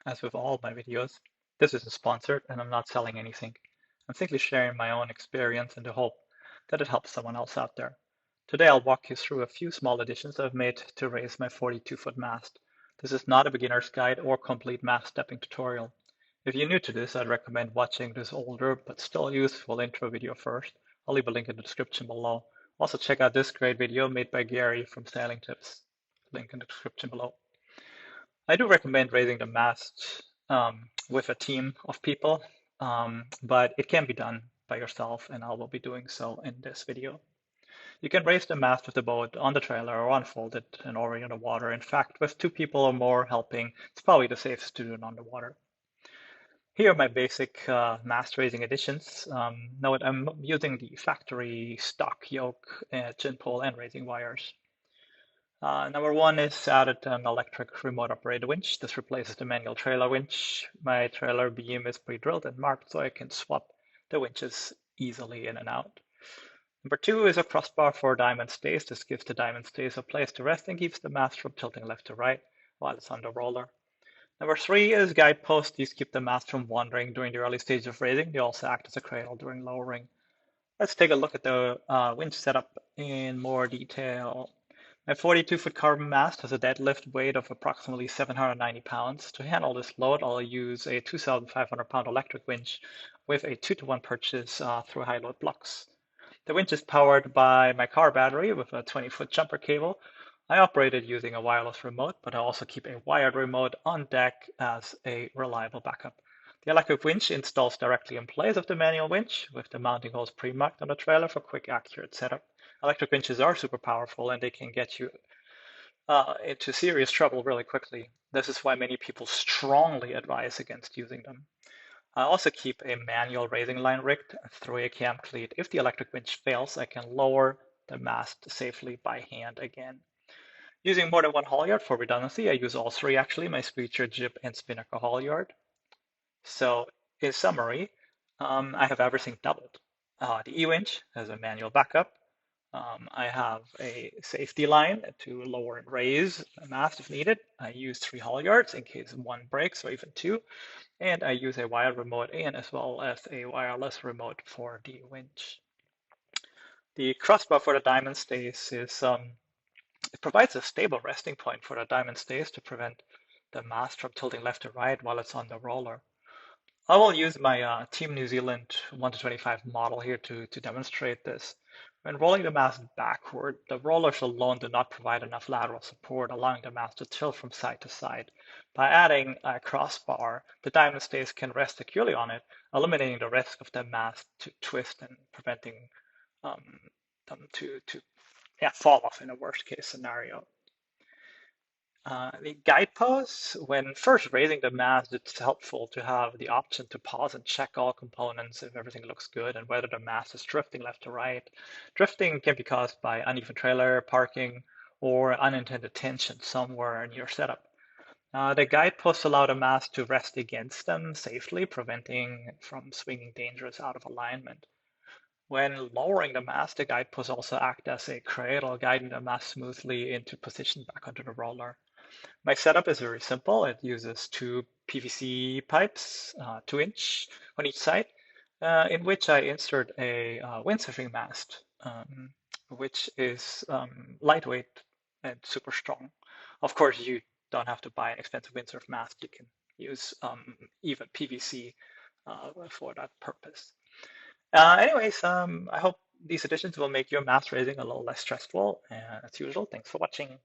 As with all my videos, this isn't sponsored and I'm not selling anything. I'm simply sharing my own experience in the hope that it helps someone else out there. Today I'll walk you through a few small additions I've made to raise my 42-foot mast. This is not a beginner's guide or complete mast stepping tutorial. If you're new to this, I'd recommend watching this older but still useful intro video first. I'll leave a link in the description below. Also check out this great video made by Gerry from SailingTips. Link in the description below. I do recommend raising the mast with a team of people, but it can be done by yourself, and I will be doing so in this video. You can raise the mast with the boat on the trailer or unfold it and already in the water. In fact, with two people or more helping, it's probably the safest to do it on the water. Here are my basic mast raising additions. Note I'm using the factory stock yoke, chin pole, and raising wires. Number one is added an electric remote operated winch. This replaces the manual trailer winch. My trailer beam is pre-drilled and marked so I can swap the winches easily in and out. Number two is a crossbar for diamond stays. This gives the diamond stays a place to rest and keeps the mast from tilting left to right while it's on the roller. Number three is guideposts. These keep the mast from wandering during the early stages of raising. They also act as a cradle during lowering. Let's take a look at the winch setup in more detail. My 42-foot carbon mast has a deadlift weight of approximately 790 pounds. To handle this load, I'll use a 2,500-pound electric winch with a 2-to-1 purchase through high load blocks. The winch is powered by my car battery with a 20-foot jumper cable. I operate it using a wireless remote, but I also keep a wired remote on deck as a reliable backup. The electric winch installs directly in place of the manual winch with the mounting holes pre-marked on the trailer for quick, accurate setup. Electric winches are super powerful and they can get you into serious trouble really quickly. This is why many people strongly advise against using them. I also keep a manual raising line rigged through a cam cleat. If the electric winch fails, I can lower the mast safely by hand again. Using more than one halyard for redundancy, I use all three actually, my Screecher, jib, and spinnaker halyard. So in summary, I have everything doubled. The E-winch has a manual backup. I have a safety line to lower and raise the mast if needed. I use 3 halyards in case one breaks or even 2. And I use a wired remote and as well as a wireless remote for the winch. The crossbar for the diamond stays is it provides a stable resting point for the diamond stays to prevent the mast from tilting left to right while it's on the roller. I will use my Team New Zealand 1-25 model here to demonstrate this. When rolling the mast backward, the rollers alone do not provide enough lateral support, allowing the mast to tilt from side to side. By adding a crossbar, the diamond stays can rest securely on it, eliminating the risk of the mast to twist and preventing them to fall off in a worst case scenario. The guideposts, when first raising the mast, it's helpful to have the option to pause and check all components if everything looks good and whether the mast is drifting left to right. Drifting can be caused by uneven trailer parking or unintended tension somewhere in your setup. The guideposts allow the mast to rest against them safely, preventing it from swinging dangerous out of alignment. When lowering the mast, the guideposts also act as a cradle, guiding the mast smoothly into position back onto the roller. My setup is very simple. It uses 2 PVC pipes, 2-inch on each side, in which I insert a windsurfing mast, which is lightweight and super strong. Of course, you don't have to buy an expensive windsurf mast. You can use even PVC for that purpose. Anyways, I hope these additions will make your mast raising a little less stressful. As usual, thanks for watching.